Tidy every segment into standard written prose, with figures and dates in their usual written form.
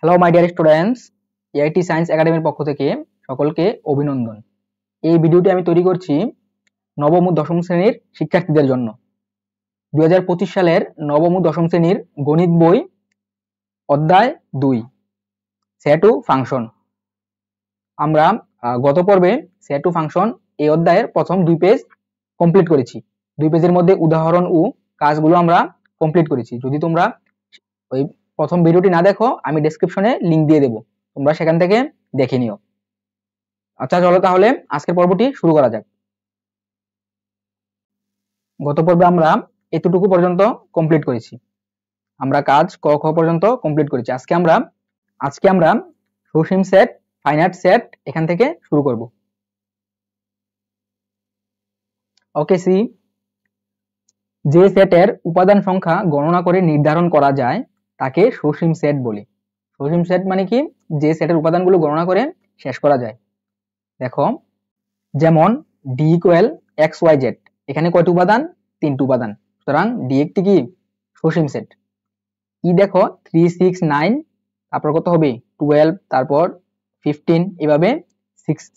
Hello my dear students, AIT science একাডেমির পক্ষ থেকে সকলকে অভিনন্দন। এই ভিডিওটি আমি তৈরি করছি নবম ও দশম শ্রেণীর শিক্ষার্থীদের জন্য। 2025 সালের নবম ও দশম শ্রেণীর গণিত বই অধ্যায় 2 সেট ও ফাংশন। আমরা গত পর্বে সেট ও ফাংশন এই অধ্যায়ের প্রথম 2 পেজ কমপ্লিট করেছি। 2 পেজের মধ্যে উদাহরণ ও কাজগুলো আমরা কমপ্লিট করেছি। যদি তোমরা ওই প্রথম ভিডিওটি না দেখো, আমি ডেসক্রিপশনে লিংক দিয়ে দেব, তোমরা সেখান থেকে দেখে নিও। আচ্ছা, চলো তাহলে আজকের পর্বটি শুরু করা যাক। গত পর্বে আমরা এতটুকু পর্যন্ত কমপ্লিট করেছি, আমরা কাজ ক খ পর্যন্ত কমপ্লিট করেছি। আজকে আমরা সসীম সেট, ফাইনাইট সেট এখান থেকে শুরু করব। ওকে, সি, যে সেটের উপাদান সংখ্যা গণনা করে নির্ধারণ করা যায় তাকে সসীম সেট বলে। সসীম সেট মানে কি? যে সেটের উপাদানগুলো গণনা করে শেষ করা যায়। দেখো, যেমন D equal X Y Z, এখানে কয়টি উপাদান? 3টি উপাদান, সুতরাং ডি একটি কি সসীম সেট। ই দেখো 3 6 9, তারপর কত হবে 12, তারপর 15, এভাবে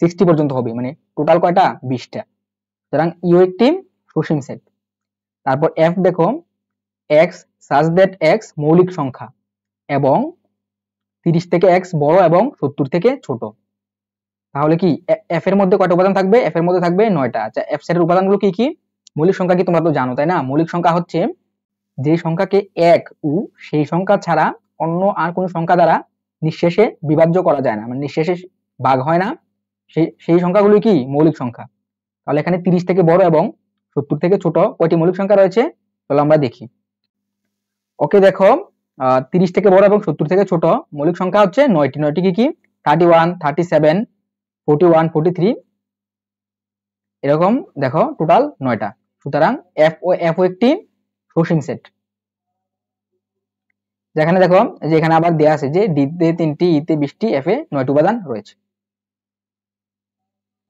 60 পর্যন্ত হবে, মানে টোটাল কয়টা? 20টা, সুতরাং ইও একটি সসীম সেট। তারপর এফ দেখো, এক্স সাচ দ্যাট এক্স মৌলিক সংখ্যা এবং 30 থেকে এক্স বড় এবং 70 থেকে ছোট। তাহলে কি এফ এর মধ্যে কয়টা উপাদান থাকবে? এফ এর মধ্যে থাকবে 9টা। আচ্ছা, এফ সেটের উপাদানগুলো কি কি? মৌলিক সংখ্যা কি তোমরা তো জানো, তাই না? মৌলিক সংখ্যা হচ্ছে যে সংখ্যাকে এক ও সেই সংখ্যা ছাড়া অন্য আর কোন সংখ্যা দ্বারা নিঃশেষে বিভাজ্য করা যায় না, মানে নিঃশেষে ভাগ হয় না, সেই সংখ্যাগুলো কি মৌলিক সংখ্যা। তাহলে এখানে 30 থেকে বড় এবং 70 থেকে ছোট কয়টি মৌলিক সংখ্যা রয়েছে? চলো আমরা দেখি। ওকে, দেখো 30 থেকে বড় এবং 70 থেকে ছোট মৌলিক সংখ্যা হচ্ছে 9টি। 9টি কি কি? 31, 37, 41, 43, এরকম দেখো টোটাল 9টা। সুতরাং এফ ও একটি সসীম সেট। যেখানে দেখো যে এখানে আবার দেয়া আছে যে ডি তে 3টি, ই তে 20টি, এফ এ 9টি উপাদান রয়েছে।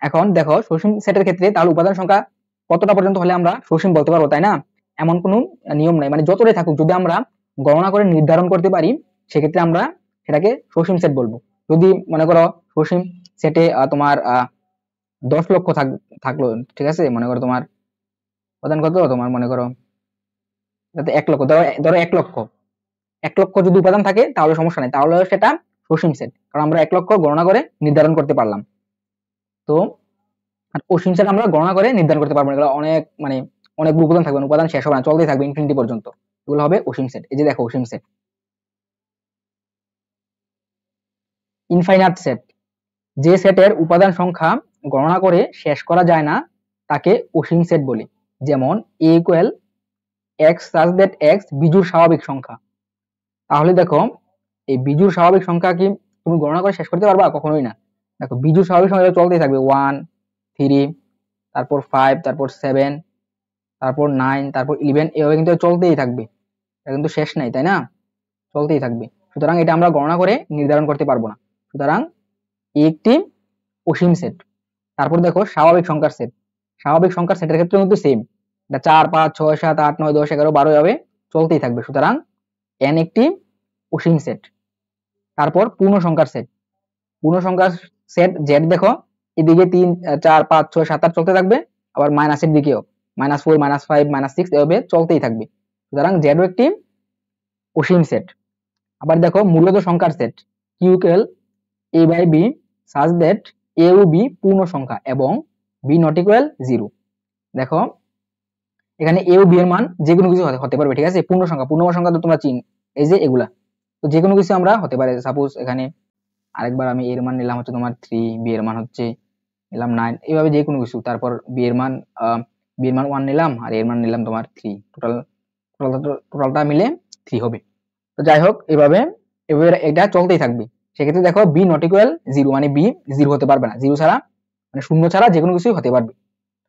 এখন দেখো সসীম সেটের ক্ষেত্রে তাহলে উপাদান সংখ্যা কতটা পর্যন্ত হলে আমরা সসীম বলতে পারবো, তাই না? এমন কোনো নিয়ম নাই, মানে যতটাই থাকুক, যদি আমরা গণনা করে নির্ধারণ করতে পারি সেক্ষেত্রে আমরা সেটাকে সসীম সেট বলবো। যদি মনে করো সসীম সেটে তোমার 10 লক্ষ থাকলো, ঠিক আছে, মনে করো তোমার উপাদান কত, তোমার মনে করো 1 লক্ষ, ধরো 1 লক্ষ, 1 লক্ষ যদি উপাদান থাকে তাহলে সমস্যা নেই, তাহলে সেটা সসীম সেট, কারণ আমরা 1 লক্ষ গণনা করে নির্ধারণ করতে পারলাম। তো অসীম সেট আমরা গণনা করে নির্ধারণ করতে পারবো না, এগুলো অনেক মানে অনেকগুলো উপাদান থাকবে, উপাদান শেষ হবে না, চলতেই থাকবে ইনফিনিটি পর্যন্ত, এগুলো হবে অসীম সেট। এই যে দেখো অসীম সেট। ইনফাইনাইট সেট, যে সেটের উপাদান সংখ্যা গণনা করে শেষ করা যায় না তাকে অসীম সেট বলি। যেমন A equal X such that X বিজোড় স্বাভাবিক সংখ্যা। তাহলে দেখো এই বিজোড় স্বাভাবিক সংখ্যা কি তুমি গণনা করে শেষ করতে পারবা? কখনোই না। দেখো বিজোড় স্বাভাবিক সংখ্যা চলতেই থাকবে, 1, 3, তারপর 5, তারপর 7, তারপর 9, তারপর 11, এভাবে কিন্তু চলতেই থাকবে, এটা কিন্তু শেষ নাই, তাই না? চলতেই থাকবে, সুতরাং এটা আমরা গণনা করে নির্ধারণ করতে পারবো না, সুতরাং একটি অসীম সেট। তারপর দেখো স্বাভাবিক সংখ্যার সেট। স্বাভাবিক সংখ্যার সেটের ক্ষেত্রে কিন্তু সেম, এটা 4, 5, 6, 7, 8, 9, 10, 11, 12 এভাবে চলতেই থাকবে, সুতরাং n একটি অসীম সেট। তারপর পূর্ণ সংখ্যার সেট। পূর্ণ সংখ্যার সেট জেড দেখো এদিকে 3, 4, 5, 6, 7, 8 চলতে থাকবে, আবার মাইনাসের দিকেও -4, -5, -6 এভাবে চলতেই থাকবে, সুতরাং জেডও একটি অসীম সেট। আবার দেখো মূলত সংখ্যার সেট, Q equal a by b such that a ও b পূর্ণ সংখ্যা এবং b নট ইকুয়াল 0। দেখো এখানে a ও b এর মান যে কোনো কিছু হতে পারবে, ঠিক আছে? পূর্ণ সংখ্যা তো তোমরা চিন, এই যে এগুলা, তো যে কোনো কিছু আমরা হতে পারে। সাপোজ এখানে আরেকবার আমি এর মান নিলাম হচ্ছে তোমার 3, b এর মান হচ্ছে নিলাম 9, এইভাবে যে কোনো কিছু, তারপর b এর মান 1 নিলাম আর এর মান নিলাম তোমার 3, টোটালটা মিলে 3 হবে। তো যাই হোক, এভাবে এটা চলতেই থাকবে। সেক্ষেত্রে দেখো b নট ইকুয়াল 0, মানে b 0 হতে পারবে না, 0 ছাড়া মানে শূন্য ছাড়া যে কোনো কিছুই হতে পারবে,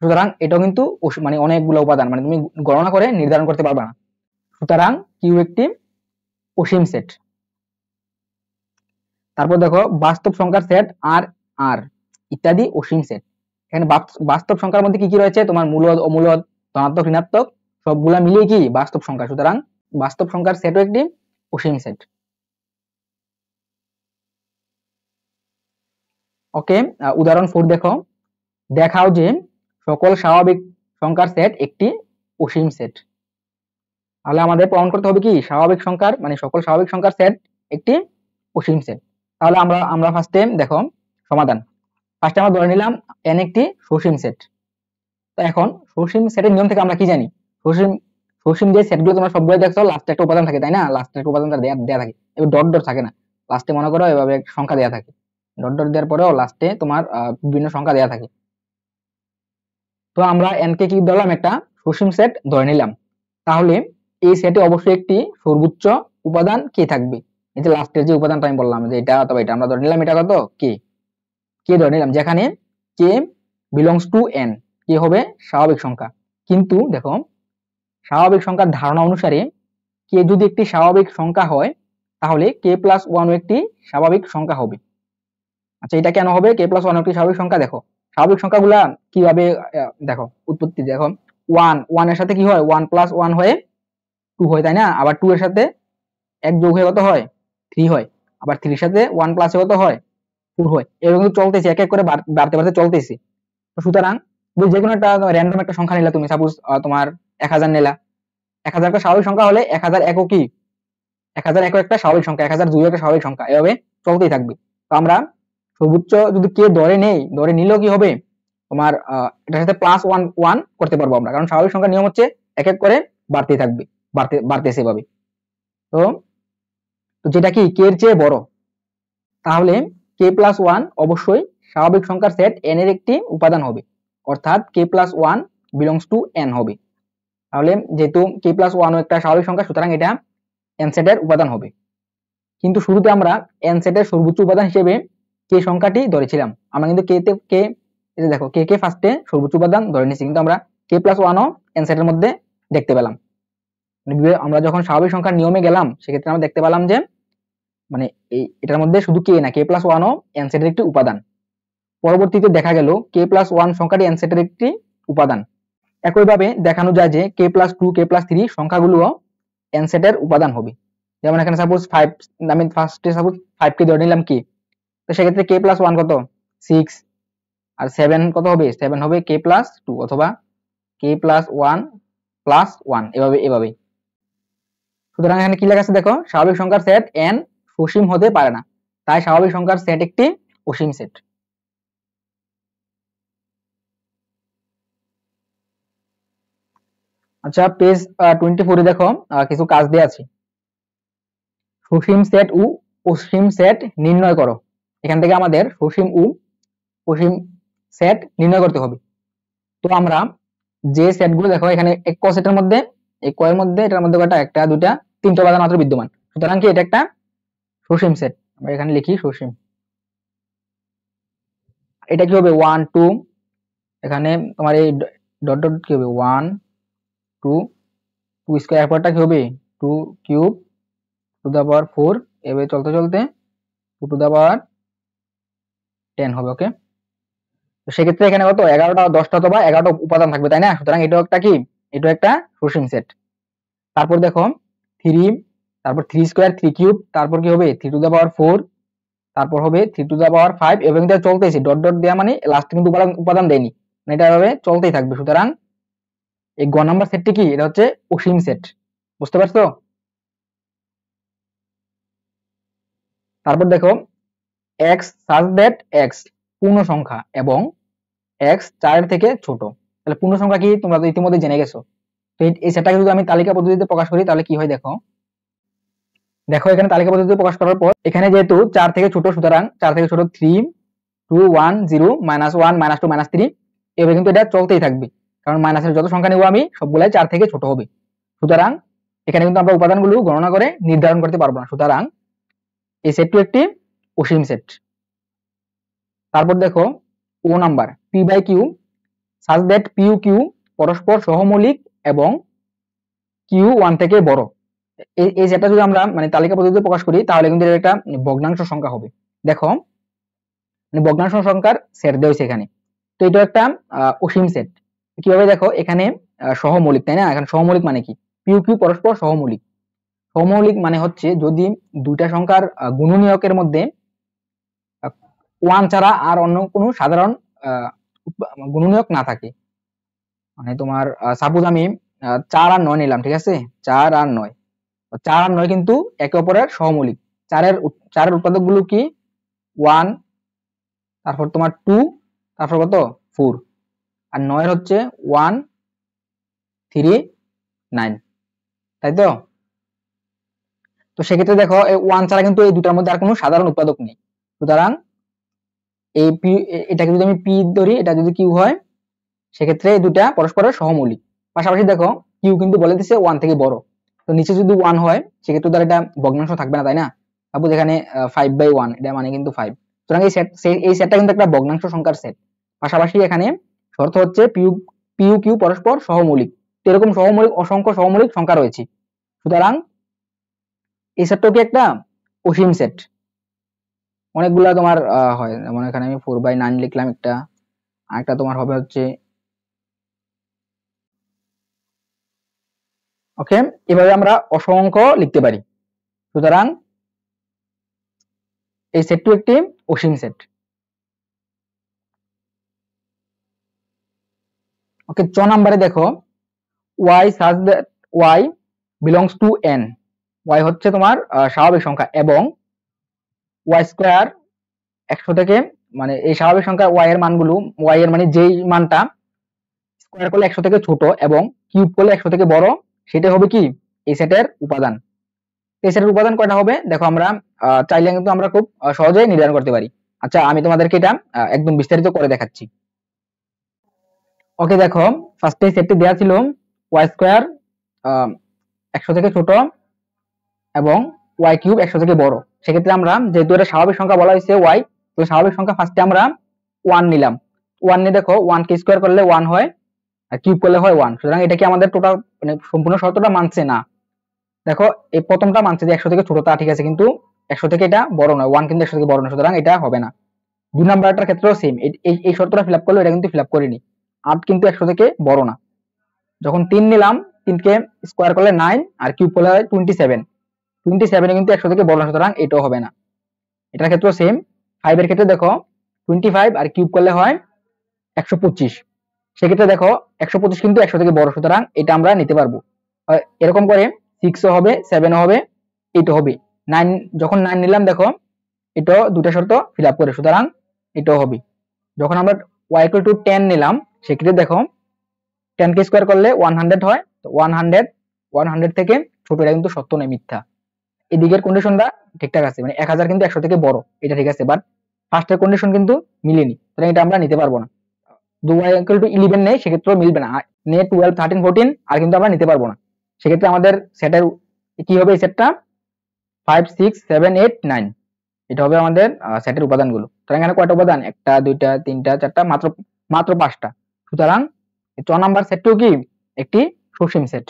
সুতরাং এটাও কিন্তু মানে অনেকগুলো উপাদান, মানে তুমি গণনা করে নির্ধারণ করতে পারবে না, সুতরাং কিউ একটি অসীম সেট। তারপর দেখো বাস্তব সংখ্যার সেট আর আর ইত্যাদি অসীম সেট। এখানে বাস্তব সংখ্যার মধ্যে কি কি রয়েছে? তোমার মূলদ, অমূলদ, ধনাত্মক, ঋণাত্মক, সবগুলা মিলিয়ে কি বাস্তব সংখ্যা, সুতরাং বাস্তব সংখ্যার সেটও একটি অসীম সেট। ওকে, উদাহরণ 4 দেখো, দেখাও যে সকল স্বাভাবিক সংখ্যার সেট একটি অসীম সেট। তাহলে আমাদের প্রমাণ করতে হবে কি স্বাভাবিক সংখ্যার মানে সকল স্বাভাবিক সংখ্যার সেট একটি অসীম সেট। তাহলে আমরা ফার্স্টে দেখো সমাধান। ফার্স্টে আমরা ধরে নিলাম n একটি সসীম সেট। তো এখন সসীম সেটের নিয়ম থেকে আমরা কি জানি, সসীম যে সেটগুলো তোমরা সবগুলো দেখছো লাস্টে একটা উপাদান থাকে, তাই না? লাস্টে একটা উপাদান দেয়া থাকে, এবার ডট ডট থাকে না, লাস্টে মনে করো এভাবে একটা সংখ্যা দেয়া থাকে, ডট ডট দেওয়ার পরেও লাস্টে তোমার বিভিন্ন সংখ্যা দেয়া থাকে। তো আমরা n কে কি ধরলাম, একটা সসীম সেট ধরে নিলাম। তাহলে এই সেটে অবশ্যই একটি সর্বোচ্চ উপাদান কে থাকবে, এই যে লাস্টের যে উপাদানটা আমি বললাম যে এটা অথবা এটা, আমরা ধরে নিলাম এটা কত কে ধরে নিলাম, যেখানে কে বিলংস টু n, কে হবে স্বাভাবিক সংখ্যা। কিন্তু দেখো স্বাভাবিক সংখ্যার ধারণা অনুসারে কে যদি একটি স্বাভাবিক সংখ্যা হয় তাহলে কে প্লাস ওয়ান একটি স্বাভাবিক সংখ্যা হবে। আচ্ছা, এটা কেন হবে কে প্লাস ওয়ান একটি স্বাভাবিক সংখ্যা? দেখো স্বাভাবিক সংখ্যাগুলা কিভাবে দেখো উৎপত্তি, দেখো ওয়ান এর সাথে কি হয়, ওয়ান প্লাস ওয়ান হয়ে টু হয়, তাই না? আবার টু এর সাথে এক যোগ হয়ে কত হয়, থ্রি হয়। আবার থ্রির সাথে ওয়ান প্লাস কত হয়, ফোর হয়। এরকম কিন্তু চলতেছে, এক এক করে বাড়তে বাড়তে চলতেছে। সুতরাং যে কোনো একটা র্যান্ডম একটা সংখ্যা নিলা তুমি, সাপোজ তোমার 1000 নিলা, 1000 একটা স্বাভাবিক সংখ্যা হলে 1001 কি 1001 একটা স্বাভাবিক সংখ্যা, 1002 একটা স্বাভাবিক সংখ্যা, এভাবে চলতেই থাকবে। তো আমরা সর্বোচ্চ যদি কে ধরে নেই, ধরে নিলেও কি হবে তোমার এটার সাথে প্লাস ওয়ান ওয়ান করতে পারবো আমরা, কারণ স্বাভাবিক সংখ্যার নিয়ম হচ্ছে এক এক করে বাড়তেই থাকবে, বাড়তেছে এভাবে। তো যেটা কি কে এর চেয়ে বড়, তাহলে কে প্লাস ওয়ান অবশ্যই স্বাভাবিক সংখ্যার সেট n এর একটি উপাদান হবে, অর্থাৎ K plus one belongs to n হবে। তাহলে যেহেতু কে প্লাস ওয়ান একটা স্বাভাবিক সংখ্যা, সুতরাং এটা n সেটের উপাদান হবে। কিন্তু শুরুতে আমরা n সেটের সর্বোচ্চ উপাদান হিসেবে কে সংখ্যাটি ধরেছিলাম, আমরা কিন্তু কে দেখো কে ফার্স্টে সর্বোচ্চ উপাদান ধরে নিয়েছি, কিন্তু আমরা কে প্লাস ওয়ানও n সেটের মধ্যে দেখতে পেলাম। আমরা যখন স্বাভাবিক সংখ্যার নিয়মে গেলাম সেক্ষেত্রে আমরা দেখতে পেলাম যে মানে এটার মধ্যে শুধু কে না, কে প্লাস ওয়ানও n সেটের একটি উপাদান। পরবর্তীতে দেখা গেল কে প্লাস ওয়ান সংখ্যাটি n সেটের একটি উপাদান। একইভাবে দেখানো যায় যে k plus two k plus three সংখ্যাগুলোও n সেটের উপাদান হবে। যেমন এখানে সাপোজ 5, আমি ফার্স্টে সাপোজ 5 কে ধরে নিলাম কি, তো সেক্ষেত্রে কে প্লাস ওয়ান কত 6, আর 7 কত হবে, 7 হবে কে প্লাস টু, অথবা কে প্লাস ওয়ান প্লাস ওয়ান, এভাবে। সুতরাং এখানে কি লেখা আছে দেখো, স্বাভাবিক সংখ্যার সেট n সসীম হতে পারে না, তাই স্বাভাবিক সংখ্যার সেট একটি অসীম সেট। আচ্ছা, পেজ 24 এ দেখো কিছু কাজ দেয়া আছে। সসীম সেট ও অসীম সেট নির্ণয় করো। এখান থেকে আমাদের সসীম ও অসীম সেট নির্ণয় করতে হবে। তো আমরা যে সেটগুলো দেখো এখানে এক ক সেটের মধ্যে, এই ক এর মধ্যে এটার মধ্যে কয়টা, একটা দুইটা তিনটা উপাদান মাত্র বিদ্যমান, সুতরাং কি এটা একটা সসীম সেট। আমরা এখানে লিখি সসীম। এটা কি হবে 1 2, এখানে তোমার এই ডট ডট কি হবে 1 2, 2 স্কয়ার পরটা কি হবে 2 কিউব টু দা পাওয়ার 4, এভাবে চলতে চলতে 2 টু দা পাওয়ার 10 হবে। ওকে, তো সেক্ষেত্রে এখানে কত 11টা 10টা অথবা 11টা উপাদান থাকবে, তাই না? সুতরাং এটাও একটা কি, এটাও একটা সসীম সেট। তারপর দেখো 3, তারপর 3 স্কয়ার 3 কিউব, তারপর কি হবে 3 টু দা পাওয়ার 4, তারপর হবে 3 টু দা পাওয়ার 5, এবং এটা চলতেছে ডট ডট দেয়া মানে লাস্টে কিন্তু উপাদান দেয়নি, মানে এটা এভাবে চলতেই থাকবে। সুতরাং এই গ নাম্বার সেটটি কি, এটা হচ্ছে অসীম সেট। বুঝতে পারছো? তারপর দেখো x such that x পূর্ণ সংখ্যা এবং x 4 এর থেকে ছোট। তাহলে পূর্ণ সংখ্যা কি তোমরা তো ইতিমধ্যে জেনে গেছো। তো এই সেটটাকে যদি আমি তালিকা পদ্ধতিতে প্রকাশ করি তাহলে কি হয় দেখো, এখানে তালিকা পদ্ধতিতে প্রকাশ করার পর এখানে যেহেতু 4 থেকে ছোট, সুতরাং 4 থেকে ছোট 3 2 1 0 -1 -2 -3, এভাবে কিন্তু এটা চলতেই থাকবে, কারণ মাইনাসের যত সংখ্যা নেব আমি সবগুলাই 4 থেকে ছোট হবে। সুতরাং এখানে কিন্তু আমরা উপাদানগুলো গণনা করে নির্ধারণ করতে পারবো না, সুতরাং এই সেটটি একটি অসীম সেট। তারপর দেখো ও number P by Q such that P Q পরস্পর সহমৌলিক এবং কিউ ওয়ান থেকে বড়। এই সেটটা যদি আমরা মানে তালিকা পদ্ধতিতে প্রকাশ করি তাহলে কিন্তু এটা একটা ভগ্নাংশ সংখ্যা হবে। দেখো ভগ্নাংশ সংখ্যার সেট দেওয়া হয়েছে এখানে, তো এটা একটা অসীম সেট। কিভাবে দেখো এখানে সহমৌলিক, তাই না? এখন সহমৌলিক মানে কি? পিউ কিউ পরস্পর সহমৌলিক। সহমৌলিক মানে হচ্ছে যদি দুইটা সংখ্যার গুণনীয়কের মধ্যে ওয়ান ছাড়া আর অন্য কোনো সাধারণ গুণনীয়ক না থাকে। মানে তোমার সাপোজ আমি 4 আর 9 নিলাম, ঠিক আছে? 4 আর 9, 4 আর 9 কিন্তু একে অপরের সহমৌলিক। চারের উৎপাদক গুলো কি? 1, তারপর তোমার 2, তারপর কত? 4। আর 9 হচ্ছে 1, 3, 9, তাই তো? তো সেক্ষেত্রে দেখো এই 1 ছাড়া কিন্তু এই দুটার মধ্যে আর কোনো সাধারণ উৎপাদক নেই। সুতরাং এই পি, এটাকে যদি আমি পি ধরি, এটা যদি কিউ হয়, সেক্ষেত্রে এই দুটা পরস্পরের সহমৌলিক। পাশাপাশি দেখো কিউ কিন্তু বলে দিচ্ছে 1 থেকে বড়, তো নিচে যদি 1 হয় সেক্ষেত্রে তার এটা ভগ্নাংশ থাকবে না, তাই না? সাপোজ এখানে 5/1, এটা মানে কিন্তু 5। সুতরাং এই সেটটা কিন্তু একটা ভগ্নাংশ সংখ্যার সেট। পাশাপাশি এখানে শর্ত হচ্ছে পিউ কিউ পরস্পর সহমৌলিক। তো এরকম সহমৌলিক অসংখ্য সহমৌলিক সংখ্যা রয়েছে। সুতরাং এই সেটটাও কি একটা অসীম সেট। অনেকগুলা তোমার হয়, যেমন এখানে আমি 4/9 লিখলাম একটা, আরেকটা তোমার হবে হচ্ছে, ওকে, এভাবে আমরা অসংখ্য লিখতে পারি। সুতরাং এই সেটটি একটি অসীম সেট। ওকে, 4 নম্বরে দেখো y such that y belongs to n, y হচ্ছে তোমার স্বাভাবিক সংখ্যা এবং y স্কয়ার 100 থেকে, মানে এই স্বাভাবিক সংখ্যা y এর মানগুলো, y এর মানে যেই মানটা স্কয়ার করলে 100 থেকে ছোট এবং কিউব করলে 100 থেকে বড়, সেটা হবে কি এই সেটের উপাদান। এই সেটের উপাদান কয়টা হবে দেখো, আমরা চাইলে কিন্তু আমরা খুব সহজেই নির্ধারণ করতে পারি। আচ্ছা, আমি তোমাদেরকে এটা একদম বিস্তারিত করে দেখাচ্ছি। ওকে, দেখো ফার্স্টে সেটটি দেওয়া ছিল ওয়াই স্কোয়ার 100 থেকে ছোট এবং ওয়াই কিউব 100 থেকে বড়। সেক্ষেত্রে আমরা যেহেতু এটা স্বাভাবিক সংখ্যা বলা হয়েছে ওয়াই, তো স্বাভাবিক সংখ্যা ফার্স্টে আমরা 1 নিলাম। 1 নিয়ে দেখো 1 কে স্কোয়ার করলে 1 হয় আর কিউব করলে হয় 1। সুতরাং এটা কি আমাদের টোটাল মানে সম্পূর্ণ শর্তটা মানছে না। দেখো এই প্রথমটা মানছে যে 100 থেকে ছোট, তা ঠিক আছে, কিন্তু 100 থেকে এটা বড় নয়, 1 কিন্তু 100 থেকে বড় নয়, সুতরাং এটা হবে না। 2 নাম্বারটার ক্ষেত্রেও সেম, এই শর্তটা ফিল আপ করলো, এটা কিন্তু ফিল আপ করিনি। 8 কিন্তু 100 থেকে বড় না। যখন 3 নিলাম, 3 কে স্কোয়ার করলে 9 আর কিউব করলে হয় 27, 27 কিন্তু 100 থেকে বড় না, সুতরাং এটাও হবে না। এটার ক্ষেত্রেও সেম। 5 এর ক্ষেত্রে দেখো 25 আর কিউব করলে হয় 125, সেক্ষেত্রে দেখো 125 কিন্তু 100 থেকে বড়, সুতরাং এটা আমরা নিতে পারবো। এরকম করে 6 ও হবে, 7 ও হবে, 8 ও হবে। 9, যখন 9 নিলাম দেখো এটাও দুটা শর্ত ফিল আপ করে, সুতরাং এটাও হবে। যখন আমরা y = 10 নিলাম, সেক্ষেত্রে দেখো 10 কে স্কোয়ার করলে 100 হয়, তো 100 থেকে ছোট, এটা কিন্তু সত্য নয়, মিথ্যা। এদিকের কন্ডিশনটা ঠিকঠাক আছে, মানে 1000 কিন্তু 100 থেকে বড়, এটা ঠিক আছে, বাট ফার্স্টের কন্ডিশন কিন্তু মিলেনি, সুতরাং এটা আমরা নিতে পারবো না। y = 11 নেই, সেক্ষেত্রেও মিলবে না। নিয়ে 12, 13, 14 আর কিন্তু আমরা নিতে পারবো না। সেক্ষেত্রে আমাদের সেটের কি হবে, এই সেটটা 5, 6, 7, 8, 9, এটা হবে আমাদের সেটের উপাদানগুলো। সুতরাং এখানে কয়টা উপাদান? 1টা 2টা 3টা 4টা, মাত্র 5টা। সুতরাং 4 নাম্বার সেটটিও কি একটি সসীম সেট।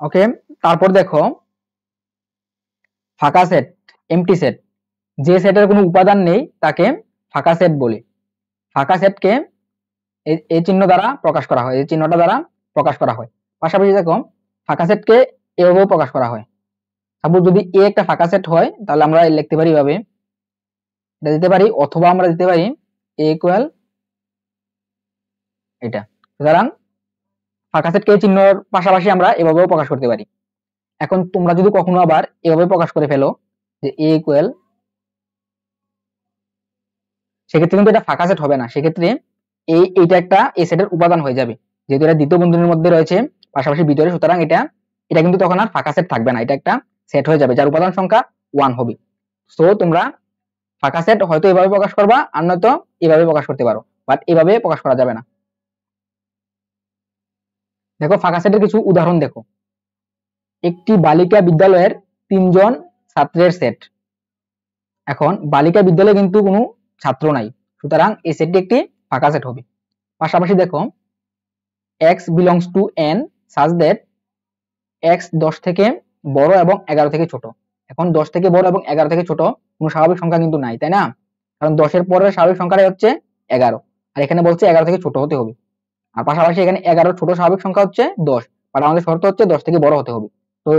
ওকে, তারপর দেখো ফাঁকা সেট, এমটি সেট। যে সেটের কোনো উপাদান নেই তাকে ফাঁকা সেট বলে। ফাঁকা সেটকে এই চিহ্ন দ্বারা প্রকাশ করা হয়, এই চিহ্নটা দ্বারা প্রকাশ করা হয়। পাশাপাশি দেখো ফাঁকা সেটকে এভাবেও প্রকাশ করা হয়। সাপোজ যদি এ একটা ফাঁকা সেট হয়, তাহলে আমরা লিখতে পারি এভাবে, এটা দিতে পারি, অথবা আমরা দিতে পারি এ ইকুয়াল এটা। সুতরাং ফাঁকা সেটকে এই চিহ্নর পাশাপাশি আমরা এভাবেও প্রকাশ করতে পারি। এখন তোমরা যদি কখনো আবার এভাবে প্রকাশ করে ফেলো যে এ ইকুয়াল, সেক্ষেত্রে কিন্তু এটা ফাঁকা সেট হবে না, সেক্ষেত্রে এইটা একটা এই সেটের উপাদান হয়ে যাবে, যেহেতু এটা দ্বিতীয় বন্ধনীর মধ্যে রয়েছে পাশাপাশি ভিতরে। সুতরাং এটা কিন্তু তখন আর ফাঁকা সেট থাকবে না, এটা একটা সেট হয়ে যাবে যার উপাদান সংখ্যা 1 হবে। সো তোমরা ফাঁকা সেট হয়তো এভাবে প্রকাশ করবা, আর নয়তো এভাবে প্রকাশ করতে পারো, বাট এভাবে প্রকাশ করা যাবে না। দেখো ফাঁকা সেটের কিছু উদাহরণ দেখো। একটি বালিকা বিদ্যালয়ের 3 জন ছাত্রের সেট। এখন বালিকা বিদ্যালয়ে কিন্তু কোনো ছাত্র নাই, সুতরাং এই সেটটি একটি ফাঁকা সেট হবে। পাশাপাশি দেখো x belongs to n such that x 10 থেকে বড় এবং 11 থেকে ছোট। এখন 10 থেকে বড় এবং 11 থেকে ছোট কোনো স্বাভাবিক সংখ্যা কিন্তু নাই, তাই না? কারণ 10-এর পরের স্বাভাবিক সংখ্যাটাই হচ্ছে 11, আর এখানে বলছে 11 থেকে ছোট হতে হবে। আর পাশাপাশি এখানে 11 ছোট স্বাভাবিক সংখ্যা হচ্ছে 10, বাট আমাদের শর্ত হচ্ছে 10 থেকে বড় হতে হবে। তো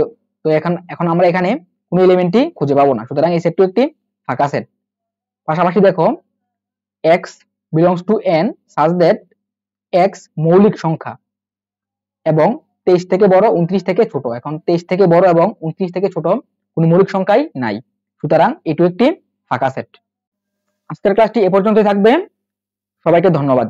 তো এখন আমরা এখানে কোনো এলিমেন্টই খুঁজে পাবো না, সুতরাং এই সেটটি একটি ফাঁকা সেট। পাশাপাশি দেখো x belongs to n such that x মৌলিক সংখ্যা এবং 23 থেকে বড় 29 থেকে ছোট। এখন 23 থেকে বড় এবং 29 থেকে ছোট কোনো মৌলিক সংখ্যাই নাই, সুতরাং এটি একটি ফাঁকা সেট। আজকের ক্লাসটি এ পর্যন্তই থাকবে। সবাইকে ধন্যবাদ।